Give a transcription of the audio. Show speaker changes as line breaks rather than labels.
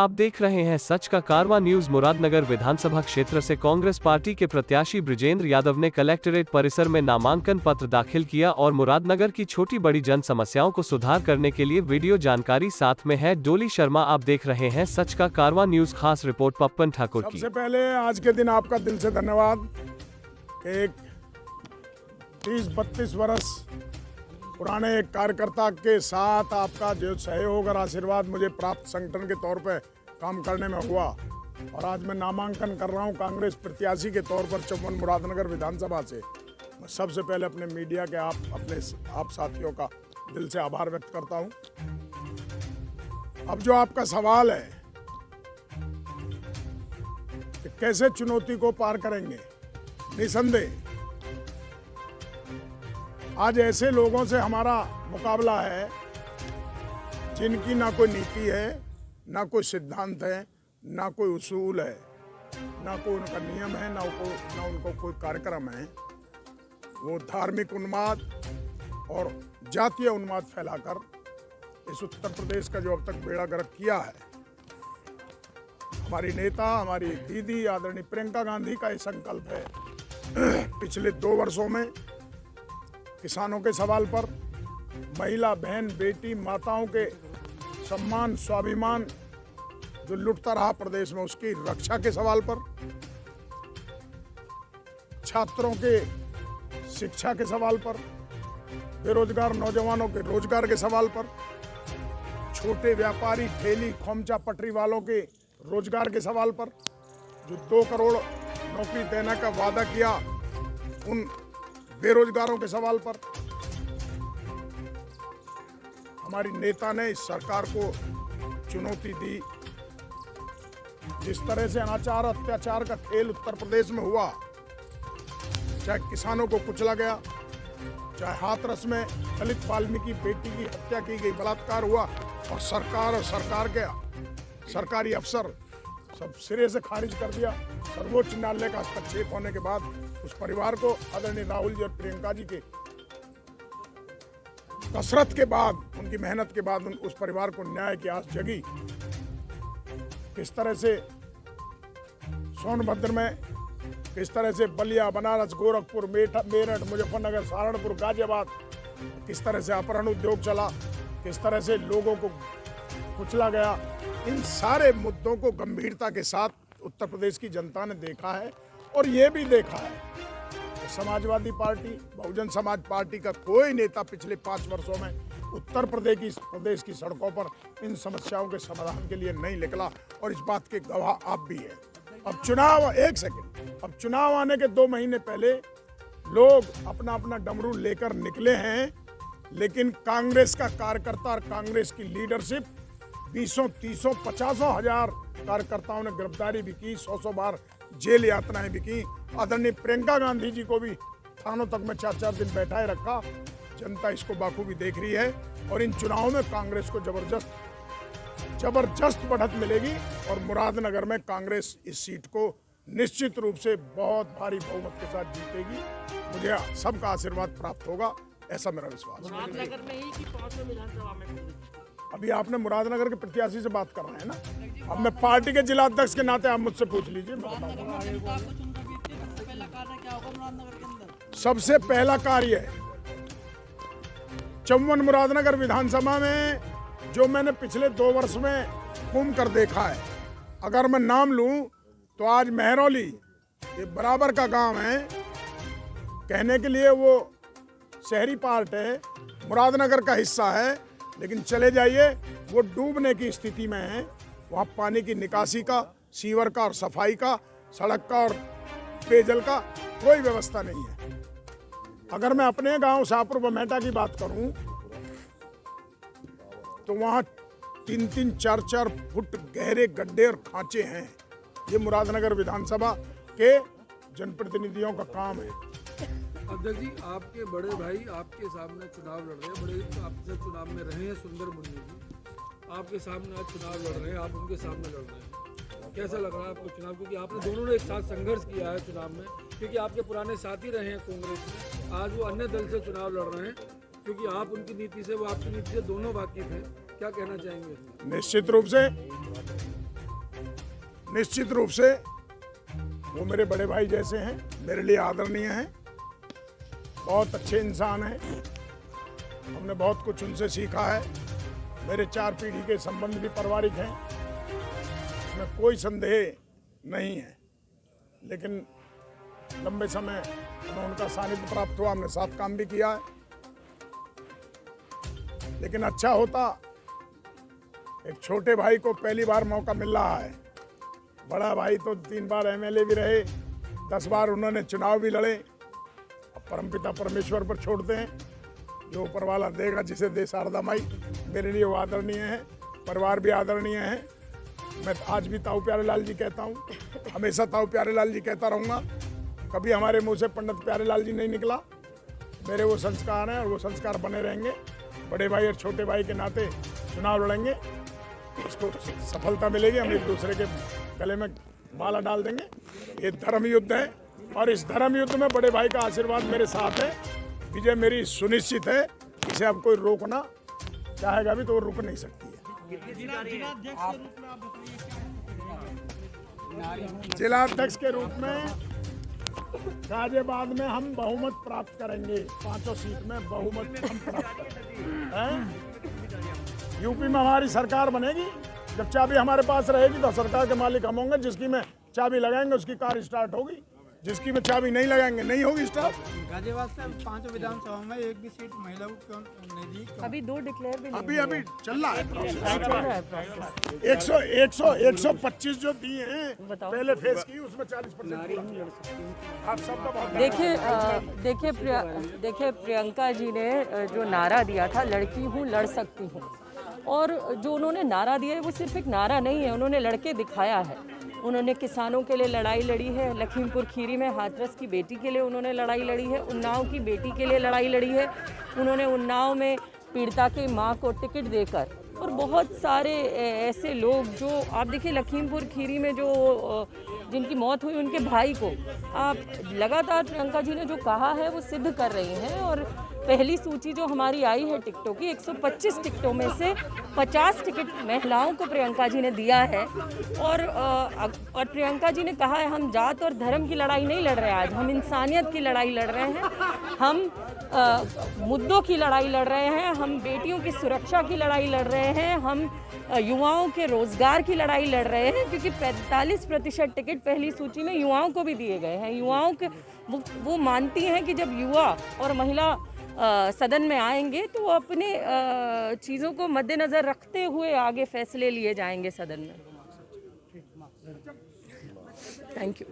आप देख रहे हैं सच का कारवां न्यूज। मुरादनगर विधानसभा क्षेत्र से कांग्रेस पार्टी के प्रत्याशी बृजेंद्र यादव ने कलेक्ट्रेट परिसर में नामांकन पत्र दाखिल किया और मुरादनगर की छोटी बड़ी जन समस्याओं को सुधार करने के लिए वीडियो जानकारी साथ में है डोली शर्मा। आप देख रहे हैं सच का कारवां न्यूज, खास रिपोर्ट पप्पन ठाकुर की।
सबसे पहले आज के दिन आपका दिल से धन्यवाद। एक 30-32 वर्ष पुराने एक कार्यकर्ता के साथ आपका जो सहयोग और आशीर्वाद मुझे प्राप्त संगठन के तौर पर काम करने में हुआ और आज मैं नामांकन कर रहा हूं कांग्रेस प्रत्याशी के तौर पर चौवन मुरादनगर विधानसभा से। मैं सबसे पहले अपने मीडिया के आप साथियों का दिल से आभार व्यक्त करता हूं। अब जो आपका सवाल है कि कैसे चुनौती को पार करेंगे, निसंदेह आज ऐसे लोगों से हमारा मुकाबला है जिनकी ना कोई नीति है, ना कोई सिद्धांत है, ना कोई उसूल है, ना कोई उनका नियम है, ना उनको कोई कार्यक्रम है। वो धार्मिक उन्माद और जातीय उन्माद फैलाकर इस उत्तर प्रदेश का जो अब तक बेड़ा गर्क किया है, हमारी नेता, हमारी दीदी आदरणीय प्रियंका गांधी का ये संकल्प है। पिछले 2 वर्षों में किसानों के सवाल पर, महिला बहन बेटी माताओं के सम्मान स्वाभिमान जो लुटता रहा प्रदेश में, उसकी रक्षा के सवाल पर, छात्रों के शिक्षा के सवाल पर, बेरोजगार नौजवानों के रोजगार के सवाल पर, छोटे व्यापारी ठेली खोमचा पटरी वालों के रोजगार के सवाल पर, जो 2 करोड़ नौकरी देने का वादा किया उन बेरोजगारों के सवाल पर हमारी नेता ने इस सरकार को चुनौती दी। जिस तरह से अनाचार अत्याचार का खेल उत्तर प्रदेश में हुआ, चाहे किसानों को कुचला गया, चाहे हाथरस में दलित वाल्मीकि बेटी की हत्या की गई, बलात्कार हुआ और सरकार के सरकारी अफसर सब सिरे से खारिज कर दिया। सर्वोच्च न्यायालय का हस्तक्षेप होने के बाद उस परिवार को आदरणीय राहुल जी और प्रियंका जी के कसरत के बाद, उनकी मेहनत के बाद उस परिवार को न्याय की आस जगी। किस तरह से सोनभद्र में, किस तरह से बलिया, बनारस, गोरखपुर, मेरठ, मुजफ्फरनगर, सहारनपुर, गाजियाबाद किस तरह से अपहरण उद्योग चला, किस तरह से लोगों को कुचला गया, इन सारे मुद्दों को गंभीरता के साथ उत्तर प्रदेश की जनता ने देखा है। और ये भी देखा है कि समाजवादी पार्टी, बहुजन समाज पार्टी का कोई नेता पिछले 5 वर्षों में उत्तर प्रदेश की सड़कों पर इन समस्याओं के समाधान के लिए नहीं निकला और इस बात के गवाह आप भी हैं। अब चुनाव आने के 2 महीने पहले लोग अपना अपना डमरू लेकर निकले हैं, लेकिन कांग्रेस का कार्यकर्ता और कांग्रेस की लीडरशिप 20-30, 50 हजार कार्यकर्ताओं ने गिरफ्तारी भी की, 100 बार जेल यातनाएं भी की। आदरणीय प्रियंका गांधी जी को भी थानों तक में 4-4 दिन बैठाए रखा। जनता इसको बाखूबी देख रही है और इन चुनावों में कांग्रेस को जबरदस्त बढ़त मिलेगी और मुरादनगर में कांग्रेस इस सीट को निश्चित रूप से बहुत भारी बहुमत के साथ जीतेगी। मुझे सबका आशीर्वाद प्राप्त होगा, ऐसा मेरा विश्वास है। अभी आपने मुरादनगर के प्रत्याशी से बात कर रहे हैं ना, अब मैं पार्टी के जिला अध्यक्ष के नाते आप मुझसे पूछ लीजिए। सबसे पहला कार्य चौवन मुरादनगर विधानसभा में जो मैंने पिछले 2 वर्ष में घूम कर देखा है, अगर मैं नाम लूं तो आज मेहरौली ये बराबर का गांव है। कहने के लिए वो शहरी पार्ट है, मुरादनगर का हिस्सा है, लेकिन चले जाइए वो डूबने की स्थिति में है। वहाँ पानी की निकासी का, सीवर का और सफाई का, सड़क का और पेयजल का कोई व्यवस्था नहीं है। अगर मैं अपने गांव शाहपुर बमेटा की बात करूं तो वहाँ 3-3, 4-4 फुट गहरे गड्ढे और खांचे हैं। ये मुरादनगर विधानसभा के जनप्रतिनिधियों का काम है।
अध्यक्ष जी, आपके बड़े भाई आपके सामने चुनाव लड़ रहे हैं, बड़े आपसे चुनाव में रहे हैं, सुंदर मुन्नी जी आपके सामने आज चुनाव लड़ रहे हैं, आप उनके सामने लड़ रहे हैं। कैसा लग रहा है आपको चुनाव, क्योंकि आपने दोनों ने एक साथ संघर्ष किया है चुनाव में, क्योंकि आपके पुराने साथी रहे हैं कांग्रेस में, आज वो अन्य दल से चुनाव लड़ रहे हैं, क्योंकि आप उनकी नीति से, वो आपकी नीति से दोनों वाकिफ हैं। क्या कहना चाहेंगे?
निश्चित रूप से निश्चित रूप से वो मेरे बड़े भाई जैसे हैं, मेरे लिए आदरणीय हैं, बहुत अच्छे इंसान हैं। हमने बहुत कुछ उनसे सीखा है। मेरे 4 पीढ़ी के संबंध भी पारिवारिक हैं, इसमें कोई संदेह नहीं है। लेकिन लंबे समय हमें उनका सानिध्य प्राप्त हुआ, हमने साथ काम भी किया है। लेकिन अच्छा होता, एक छोटे भाई को पहली बार मौका मिल रहा है। बड़ा भाई तो 3 बार एमएलए भी रहे, 10 बार उन्होंने चुनाव भी लड़े। अब परमपिता परमेश्वर पर छोड़ते हैं, जो ऊपर वाला देगा जिसे दे शारदा माई। मेरे लिए वो आदरणीय है, परिवार भी आदरणीय है। मैं आज भी ताऊ प्यारेलाल जी कहता हूँ, हमेशा ताऊ प्यारेलाल जी कहता रहूँगा। कभी हमारे मुंह से पंडित प्यारेलाल जी नहीं निकला। मेरे वो संस्कार हैं और वो संस्कार बने रहेंगे। बड़े भाई और छोटे भाई के नाते चुनाव लड़ेंगे, इसको सफलता मिलेगी। हम एक दूसरे के गले में माला डाल देंगे। ये धर्म युद्ध है और इस धर्म युद्ध में बड़े भाई का आशीर्वाद मेरे साथ है। विजय मेरी सुनिश्चित है, इसे अब कोई रोकना चाहेगा भी तो वो रुक नहीं सकती है। जिलाध्यक्ष के रूप में गाजियाबाद में हम बहुमत प्राप्त करेंगे। 5 सीट में बहुमत हम प्राप्त करेंगे। यूपी में हमारी सरकार बनेगी। जब चाबी हमारे पास रहेगी तो सरकार के मालिक हम होंगे। जिसकी में चाबी लगाएंगे उसकी कार स्टार्ट होगी, जिसकी में चाबी नहीं लगाएंगे नहीं होगी स्टार्ट।
गाजियाबाद से 5 विधानसभा में एक भी सीट महिला को क्यों नहीं दी?
अभी 2 डिक्लेयर भी नहीं
अभी चल रहा है
प्रोसेस।
125 जो दिए हैं पहले फेज की, उसमें 40%। आप सबका बहुत
देखिए प्रियंका जी ने जो नारा दिया था, लड़की हूँ लड़ सकती हूँ, और जो उन्होंने नारा दिया है वो सिर्फ एक नारा नहीं है, उन्होंने लड़के दिखाया है। उन्होंने किसानों के लिए लड़ाई लड़ी है, लखीमपुर खीरी में हाथरस की बेटी के लिए उन्होंने लड़ाई लड़ी है, उन्नाव की बेटी के लिए लड़ाई लड़ी है। उन्होंने उन्नाव में पीड़िता की मां को टिकट देकर, और बहुत सारे ऐसे लोग जो आप देखिए लखीमपुर खीरी में जो जिनकी मौत हुई, उनके भाई को आप लगातार प्रियंका जी ने जो कहा है वो सिद्ध कर रही हैं। और पहली सूची जो हमारी आई है टिकटों की, 125 टिकटों में से 50 टिकट महिलाओं को प्रियंका जी ने दिया है। और प्रियंका जी ने कहा है हम जात और धर्म की लड़ाई नहीं लड़ रहे, आज हम इंसानियत की लड़ाई लड़ रहे हैं, हम मुद्दों की लड़ाई लड़ रहे हैं, हम बेटियों की सुरक्षा की लड़ाई लड़ रहे हैं, हम युवाओं के रोजगार की लड़ाई लड़ रहे हैं। क्योंकि 45% टिकट पहली सूची में युवाओं को भी दिए गए हैं। युवाओं के वो मानती हैं कि जब युवा और महिला सदन में आएंगे तो वो अपने चीज़ों को मद्देनज़र रखते हुए आगे फैसले लिए जाएंगे सदन में। Thank you.